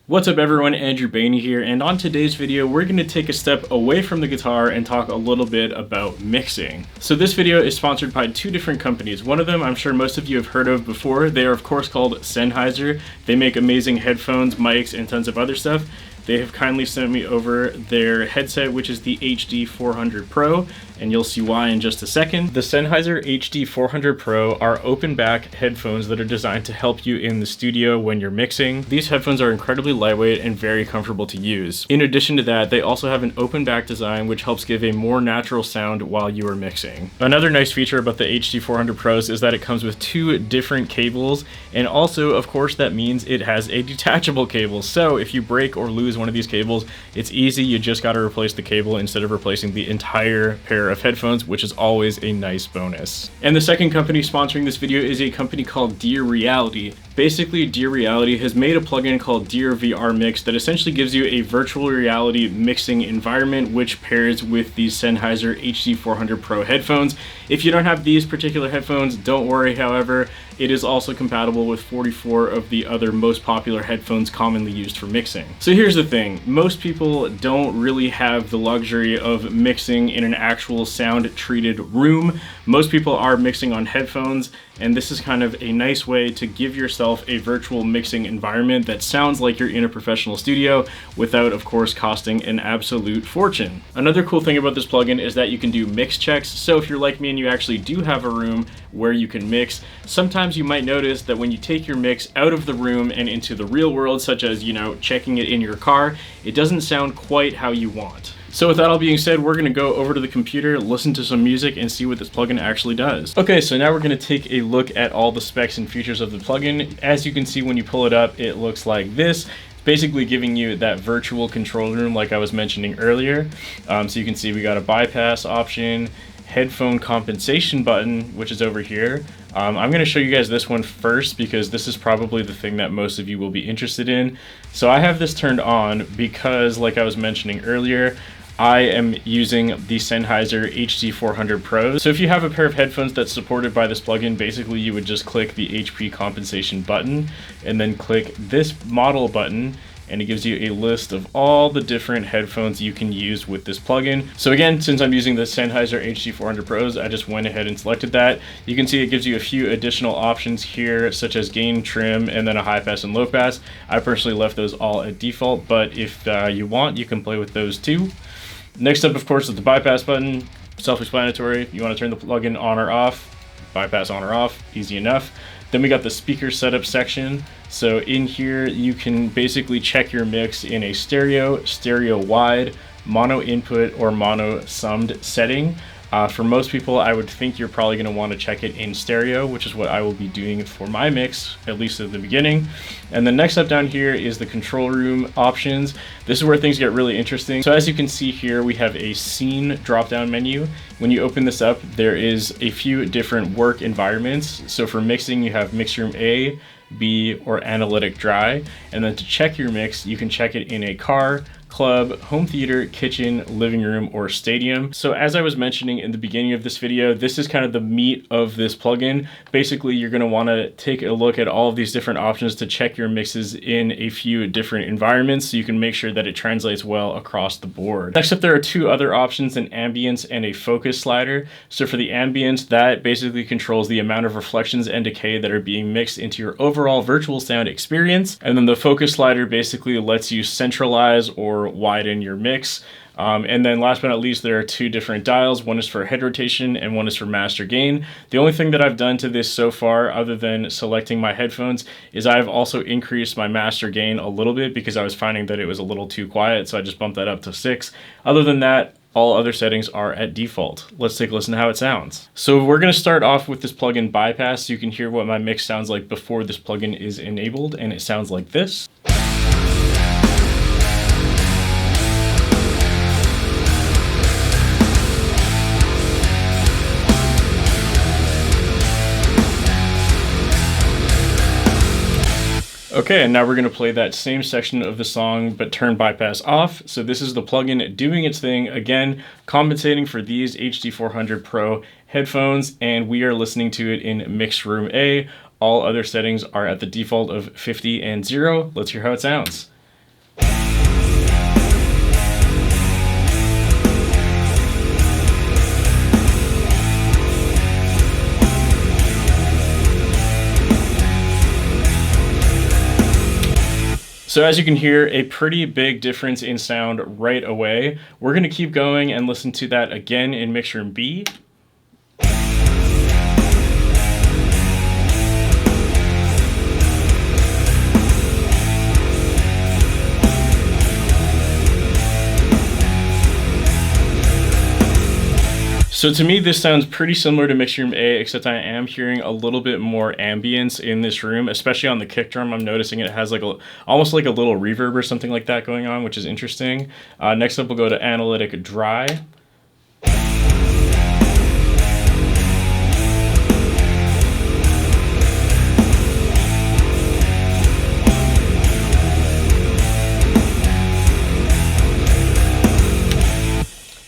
What's up everyone, Andrew Bainey here, and on today's video we're going to take a step away from the guitar and talk a little bit about mixing. So this video is sponsored by two different companies. One of them I'm sure most of you have heard of before. They are of course called Sennheiser. They make amazing headphones, mics, and tons of other stuff. They have kindly sent me over their headset, which is the HD 400 Pro, and you'll see why in just a second. The Sennheiser HD 400 Pro are open back headphones that are designed to help you in the studio when you're mixing. These headphones are incredibly lightweight and very comfortable to use. In addition to that, they also have an open back design which helps give a more natural sound while you are mixing. Another nice feature about the HD 400 Pros is that it comes with two different cables, and also of course that means it has a detachable cable. So if you break or lose one of these cables, it's easy. You just got to replace the cable instead of replacing the entire pair of headphones, which is always a nice bonus. And the second company sponsoring this video is a company called DearVR. Basically, DearVR has made a plugin called DearVR Mix that essentially gives you a virtual reality mixing environment which pairs with the Sennheiser HD 400 Pro headphones. If you don't have these particular headphones, don't worry, however, it is also compatible with 44 of the other most popular headphones commonly used for mixing. So here's the thing, most people don't really have the luxury of mixing in an actual sound treated room. Most people are mixing on headphones, and this is kind of a nice way to give yourself a virtual mixing environment that sounds like you're in a professional studio without, of course, costing an absolute fortune. Another cool thing about this plugin is that you can do mix checks. So if you're like me and you actually do have a room where you can mix, sometimes you might notice that when you take your mix out of the room and into the real world, such as, checking it in your car, it doesn't sound quite how you want. So with that all being said, we're going to go over to the computer, listen to some music, and see what this plugin actually does. Okay, so now we're going to take a look at all the specs and features of the plugin. As you can see when you pull it up, it looks like this. Basically giving you that virtual control room like I was mentioning earlier. So you can see we got a bypass option, headphone compensation button, which is over here. I'm going to show you guys this one first because this is probably the thing that most of you will be interested in. So I have this turned on because, like I was mentioning earlier, I am using the Sennheiser HD 400 Pros. So if you have a pair of headphones that's supported by this plugin, basically you would just click the HP compensation button and then click this model button, and it gives you a list of all the different headphones you can use with this plugin. So again, since I'm using the Sennheiser HD 400 Pros, I just went ahead and selected that. You can see it gives you a few additional options here, such as gain, trim, and then a high pass and low pass. I personally left those all at default, but if you want, you can play with those too. Next up, of course, is the bypass button. Self-explanatory. You want to turn the plugin on or off, bypass on or off, easy enough. Then we got the speaker setup section. So in here, you can basically check your mix in a stereo, stereo wide, mono input, or mono summed setting. For most people, I would think you're probably going to want to check it in stereo, which is what I will be doing for my mix, at least at the beginning. And then next up down here is the control room options. This is where things get really interesting. So as you can see here, we have a scene drop-down menu. When you open this up, there is a few different work environments. So for mixing, you have mix room A, B, or analytic dry. And then to check your mix, you can check it in a car, club, home theater, kitchen, living room, or stadium. So as I was mentioning in the beginning of this video, this is kind of the meat of this plugin. Basically, you're going to want to take a look at all of these different options to check your mixes in a few different environments so you can make sure that it translates well across the board. Next up, there are two other options, an ambience and a focus slider. So for the ambience, that basically controls the amount of reflections and decay that are being mixed into your overall virtual sound experience. And then the focus slider basically lets you centralize or widen your mix. And then last but not least, there are two different dials. One is for head rotation and one is for master gain. The only thing that I've done to this so far, other than selecting my headphones, is I've also increased my master gain a little bit because I was finding that it was a little too quiet. So I just bumped that up to 6. Other than that, all other settings are at default. Let's take a listen to how it sounds. So we're going to start off with this plugin bypass so you can hear what my mix sounds like before this plugin is enabled, and it sounds like this. Okay, and now we're going to play that same section of the song, but turn bypass off. So this is the plugin doing its thing, again, compensating for these HD 400 Pro headphones, and we are listening to it in Mix Room A. All other settings are at the default of 50 and 0. Let's hear how it sounds. So as you can hear, a pretty big difference in sound right away. We're gonna keep going and listen to that again in mix room B. So to me, this sounds pretty similar to mix room A, except I am hearing a little bit more ambience in this room, especially on the kick drum. I'm noticing it has like almost like a little reverb or something like that going on, which is interesting. Next up, we'll go to analytic dry.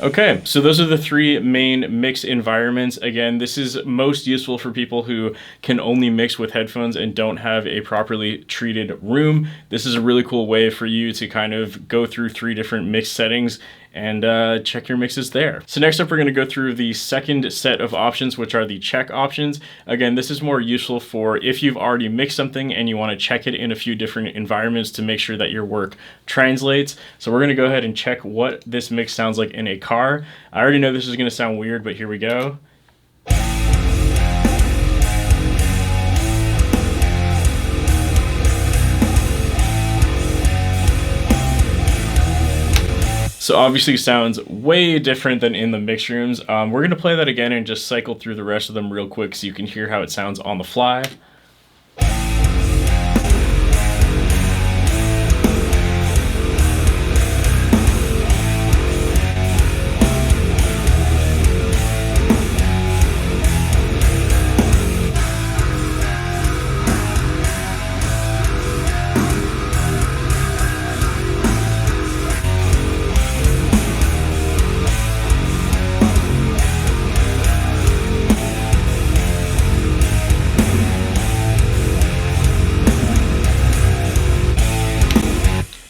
Okay, so those are the three main mix environments. Again, this is most useful for people who can only mix with headphones and don't have a properly treated room. This is a really cool way for you to kind of go through three different mix settings and check your mixes there. So next up, we're gonna go through the second set of options, which are the check options. Again, this is more useful for if you've already mixed something and you wanna check it in a few different environments to make sure that your work translates. So we're gonna go ahead and check what this mix sounds like in a car. I already know this is gonna sound weird, but here we go. So obviously sounds way different than in the mix rooms. We're gonna play that again and just cycle through the rest of them real quick so you can hear how it sounds on the fly.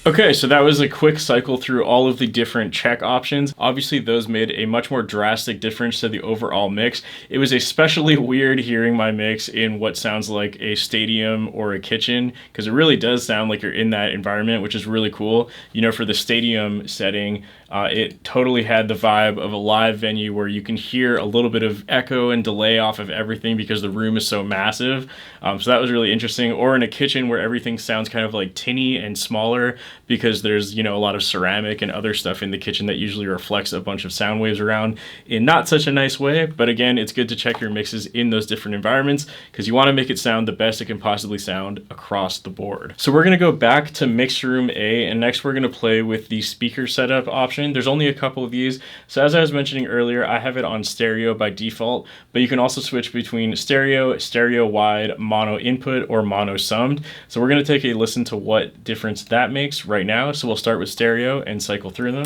Okay, so that was a quick cycle through all of the different check options. Obviously, those made a much more drastic difference to the overall mix. It was especially weird hearing my mix in what sounds like a stadium or a kitchen, because it really does sound like you're in that environment, which is really cool. You know, for the stadium setting, it totally had the vibe of a live venue where you can hear a little bit of echo and delay off of everything because the room is so massive. So that was really interesting. Or in a kitchen where everything sounds kind of like tinny and smaller because there's, you know, a lot of ceramic and other stuff in the kitchen that usually reflects a bunch of sound waves around in not such a nice way. But again, it's good to check your mixes in those different environments because you want to make it sound the best it can possibly sound across the board. So we're going to go back to mix room A, and next we're going to play with the speaker setup option. There's only a couple of these. So as I was mentioning earlier, I have it on stereo by default, but you can also switch between stereo, stereo wide, mono input, or mono summed. So we're going to take a listen to what difference that makes right now. So we'll start with stereo and cycle through them.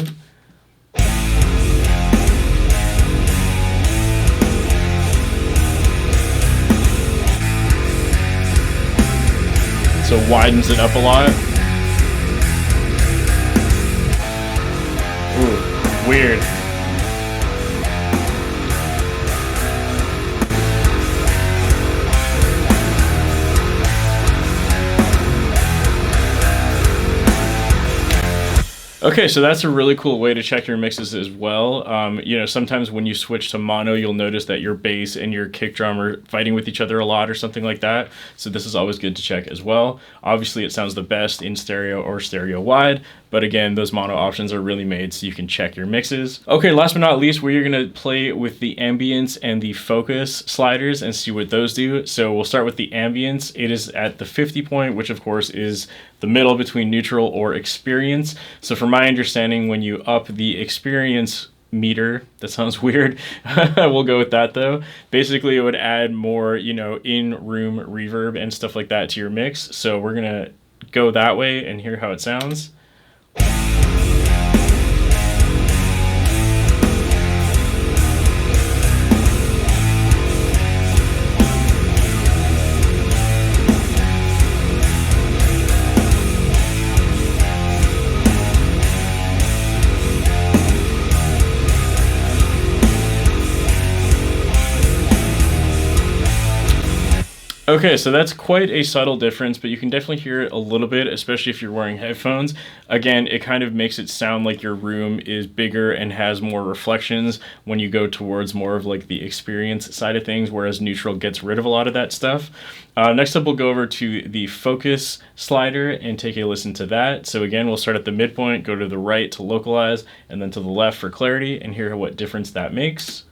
So widens it up a lot. Ooh, weird. Okay, so that's a really cool way to check your mixes as well. You know, sometimes when you switch to mono, you'll notice that your bass and your kick drum are fighting with each other a lot or something like that. So this is always good to check as well. Obviously, it sounds the best in stereo or stereo wide, but again, those mono options are really made so you can check your mixes. Okay, last but not least, we're gonna play with the ambience and the focus sliders and see what those do. So we'll start with the ambience. It is at the 50 point, which of course is the middle between neutral or experience. So from my understanding, when you up the experience meter, that sounds weird, we'll go with that though. Basically, it would add more, you know, in-room reverb and stuff like that to your mix. So we're gonna go that way and hear how it sounds. Okay, so that's quite a subtle difference, but you can definitely hear it a little bit, especially if you're wearing headphones. Again, it kind of makes it sound like your room is bigger and has more reflections when you go towards more of like the experience side of things, whereas neutral gets rid of a lot of that stuff. Next up, we'll go over to the focus slider and take a listen to that. So again, we'll start at the midpoint, go to the right to localize, and then to the left for clarity, and hear what difference that makes.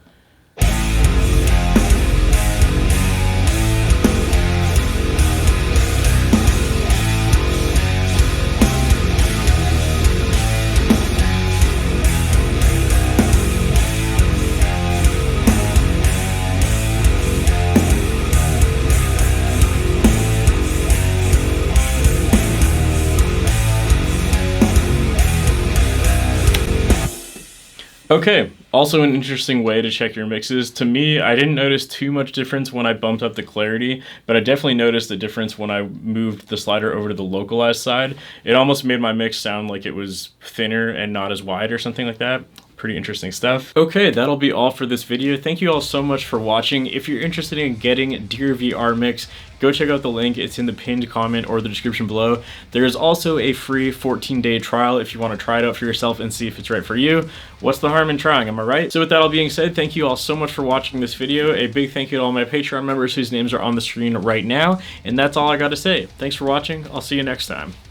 Okay, also an interesting way to check your mixes. To me, I didn't notice too much difference when I bumped up the clarity, but I definitely noticed a difference when I moved the slider over to the localized side. It almost made my mix sound like it was thinner and not as wide or something like that. Pretty interesting stuff. Okay, that'll be all for this video. Thank you all so much for watching. If you're interested in getting DearVR mix, go check out the link. It's in the pinned comment or the description below. There is also a free 14-day trial if you want to try it out for yourself and see if it's right for you. What's the harm in trying, am I right? So with that all being said, thank you all so much for watching this video. A big thank you to all my Patreon members whose names are on the screen right now. And that's all I got to say. Thanks for watching. I'll see you next time.